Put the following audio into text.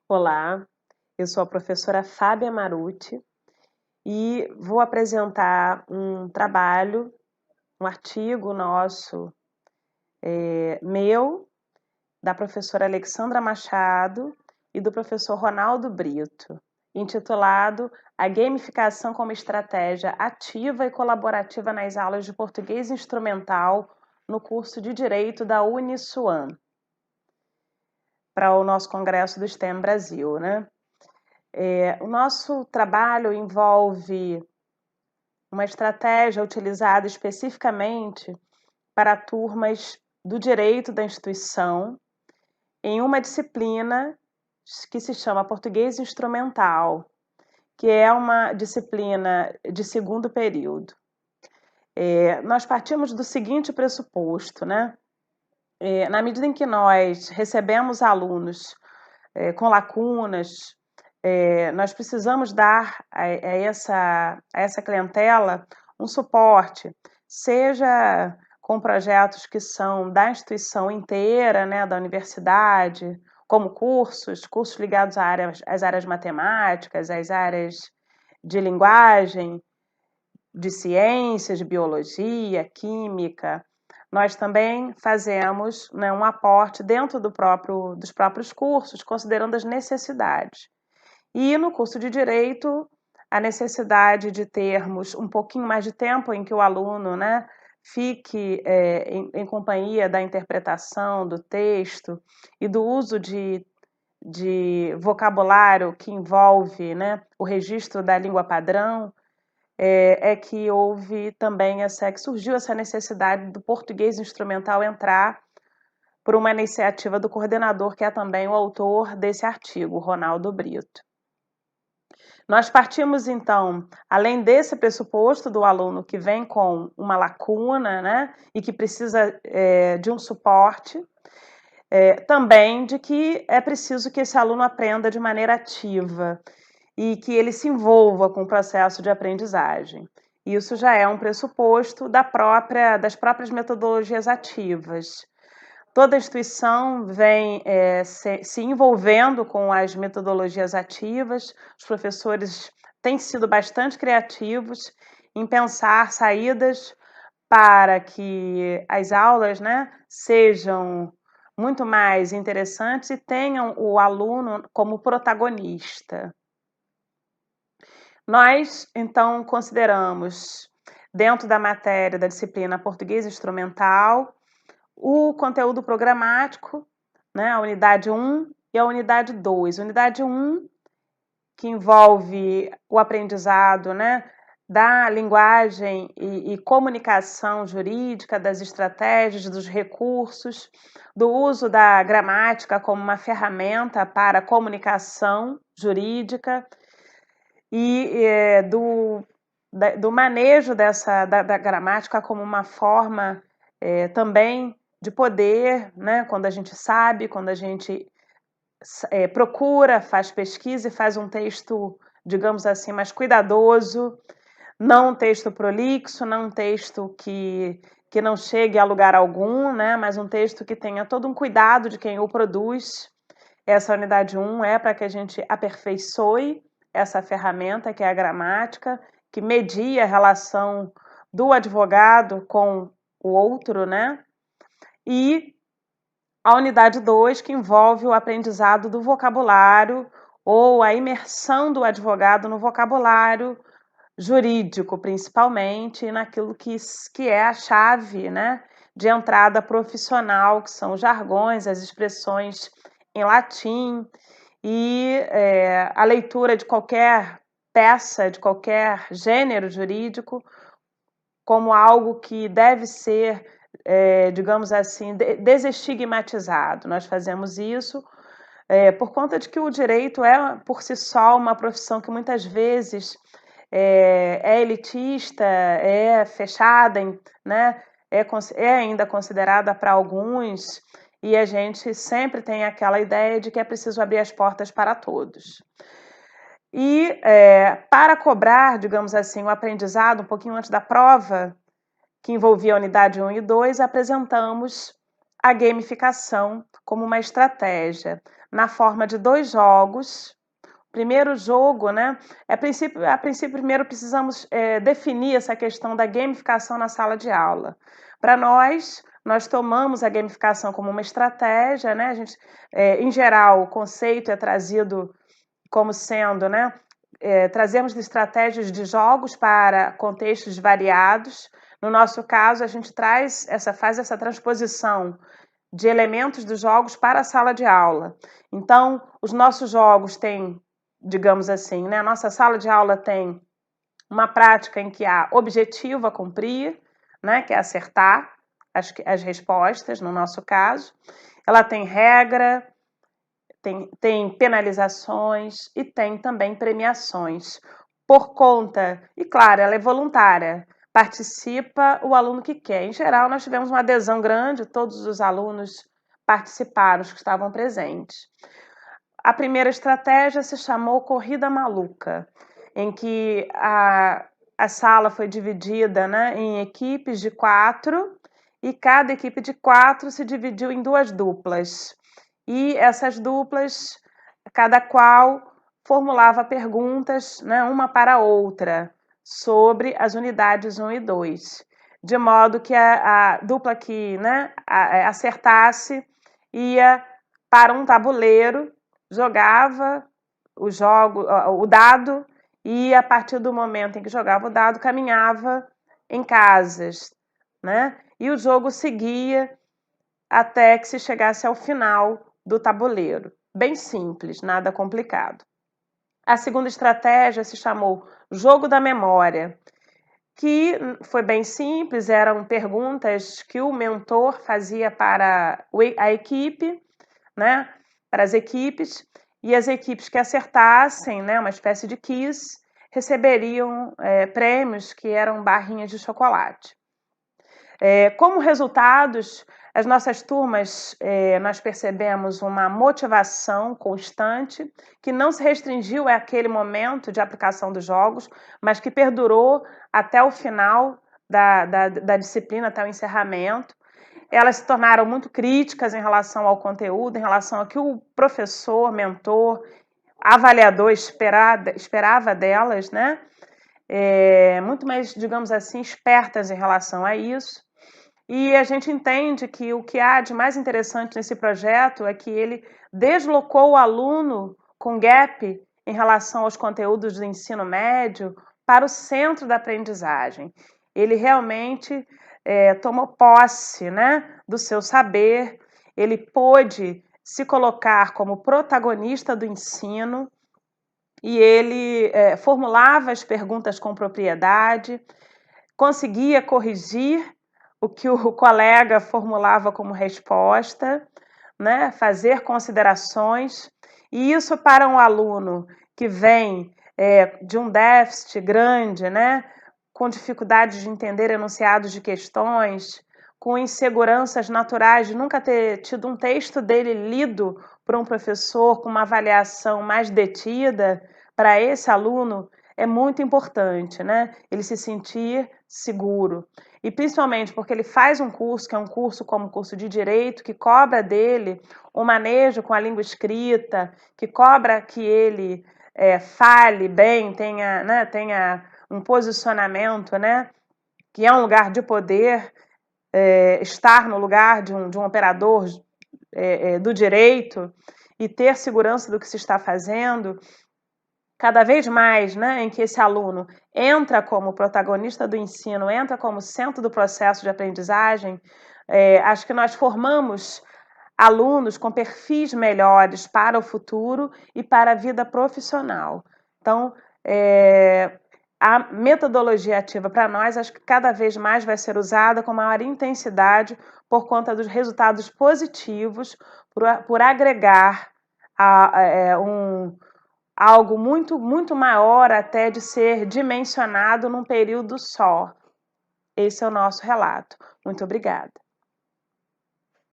Olá, eu sou a professora Fábia Maruti e vou apresentar um trabalho, um artigo nosso, meu, da professora Alexandra Machado e do professor Ronaldo Brito, intitulado A Gamificação como Estratégia Ativa e Colaborativa nas Aulas de Português Instrumental no curso de Direito da Uniswan, para o nosso Congresso do STEM Brasil, né? O nosso trabalho envolve uma estratégia utilizada especificamente para turmas do direito da instituição em uma disciplina que se chama Português Instrumental, que é uma disciplina de segundo período. Nós partimos do seguinte pressuposto, né? Na medida em que nós recebemos alunos com lacunas, nós precisamos dar a essa clientela um suporte, seja com projetos que são da instituição inteira, né, da universidade, como cursos ligados às áreas matemáticas, às áreas de linguagem, de ciências, de biologia, química. Nós também fazemos, né, um aporte dentro dos próprios cursos, considerando as necessidades. E no curso de Direito, a necessidade de termos um pouquinho mais de tempo em que o aluno, né, fique em companhia da interpretação do texto e do uso de vocabulário que envolve, né, o registro da língua padrão, que houve também que surgiu essa necessidade do português instrumental entrar por uma iniciativa do coordenador, que é também o autor desse artigo, Ronaldo Brito. Nós partimos, então, além desse pressuposto do aluno que vem com uma lacuna, né, e que precisa de um suporte, também de que é preciso que esse aluno aprenda de maneira ativa e que ele se envolva com o processo de aprendizagem. Isso já é um pressuposto das próprias metodologias ativas. Toda instituição vem se envolvendo com as metodologias ativas, os professores têm sido bastante criativos em pensar saídas para que as aulas, né, sejam muito mais interessantes e tenham o aluno como protagonista. Nós, então, consideramos, dentro da matéria da disciplina Português Instrumental, o conteúdo programático, né, a unidade 1 e a unidade 2. Unidade 1, que envolve o aprendizado, né, da linguagem e comunicação jurídica, das estratégias, dos recursos, do uso da gramática como uma ferramenta para a comunicação jurídica e do manejo da gramática como uma forma também de poder, né? Quando a gente sabe, quando a gente procura, faz pesquisa e faz um texto, digamos assim, mais cuidadoso, não um texto prolixo, não um texto que não chegue a lugar algum, né? Mas um texto que tenha todo um cuidado de quem o produz. Essa unidade 1 é para que a gente aperfeiçoe essa ferramenta que é a gramática, que media a relação do advogado com o outro, né? E a unidade 2, que envolve o aprendizado do vocabulário ou a imersão do advogado no vocabulário jurídico, principalmente, naquilo que é a chave, né, de entrada profissional, que são os jargões, as expressões em latim e a leitura de qualquer peça, de qualquer gênero jurídico, como algo que deve ser, digamos assim, desestigmatizado. Nós fazemos isso por conta de que o direito é, por si só, uma profissão que muitas vezes é elitista, é fechada, né? É ainda considerada para alguns, e a gente sempre tem aquela ideia de que é preciso abrir as portas para todos. E para cobrar, digamos assim, o aprendizado, um pouquinho antes da prova, que envolvia a unidade 1 e 2, apresentamos a gamificação como uma estratégia, na forma de 2 jogos. Primeiro jogo, né, a princípio primeiro precisamos definir essa questão da gamificação na sala de aula. Para nós tomamos a gamificação como uma estratégia, né, a gente, em geral, o conceito é trazido como sendo, né, trazemos estratégias de jogos para contextos variados. No nosso caso, a gente faz essa transposição de elementos dos jogos para a sala de aula. Então, os nossos jogos têm, digamos assim, né, a nossa sala de aula tem uma prática em que há objetivo a cumprir, né, que é acertar as respostas, no nosso caso. Ela tem regra, tem penalizações e tem também premiações. Por conta, e claro, ela é voluntária, participa o aluno que quer. Em geral, nós tivemos uma adesão grande, todos os alunos participaram, os que estavam presentes. A primeira estratégia se chamou Corrida Maluca, em que a sala foi dividida, né, em equipes de 4, e cada equipe de 4 se dividiu em 2 duplas. E essas duplas, cada qual formulava perguntas, né, uma para a outra, sobre as unidades 1 e 2, de modo que a dupla que, né, acertasse ia para um tabuleiro, jogava o dado, e a partir do momento em que jogava o dado, caminhava em casas, né? E o jogo seguia até que se chegasse ao final do tabuleiro. Bem simples, nada complicado. A segunda estratégia se chamou Jogo da Memória, que foi bem simples, eram perguntas que o mentor fazia para a equipe, né, para as equipes, e as equipes que acertassem, né, uma espécie de quiz, receberiam prêmios que eram barrinhas de chocolate. Como resultados, as nossas turmas, nós percebemos uma motivação constante, que não se restringiu àquele momento de aplicação dos jogos, mas que perdurou até o final da disciplina, até o encerramento. Elas se tornaram muito críticas em relação ao conteúdo, em relação ao que o professor, mentor, avaliador esperava delas, né? Muito mais, digamos assim, espertas em relação a isso. E a gente entende que o que há de mais interessante nesse projeto é que ele deslocou o aluno com gap em relação aos conteúdos do ensino médio para o centro da aprendizagem. Ele realmente tomou posse, né, do seu saber, ele pôde se colocar como protagonista do ensino e ele formulava as perguntas com propriedade, conseguia corrigir o que o colega formulava como resposta, né? Fazer considerações, e isso para um aluno que vem de um déficit grande, né? Com dificuldade de entender enunciados de questões, com inseguranças naturais de nunca ter tido um texto dele lido por um professor com uma avaliação mais detida, para esse aluno é muito importante, né? Ele se sentir seguro. E principalmente porque ele faz um curso, que é um curso como o curso de Direito, que cobra dele o manejo com a língua escrita, que cobra que ele fale bem, tenha um posicionamento, né? Que é um lugar de poder, estar no lugar de um operador do direito e ter segurança do que se está fazendo. Cada vez mais, né, em que esse aluno entra como protagonista do ensino, entra como centro do processo de aprendizagem, acho que nós formamos alunos com perfis melhores para o futuro e para a vida profissional. Então, a metodologia ativa para nós, acho que cada vez mais vai ser usada com maior intensidade por conta dos resultados positivos, por agregar algo muito, muito maior até de ser dimensionado num período só. Esse é o nosso relato. Muito obrigada.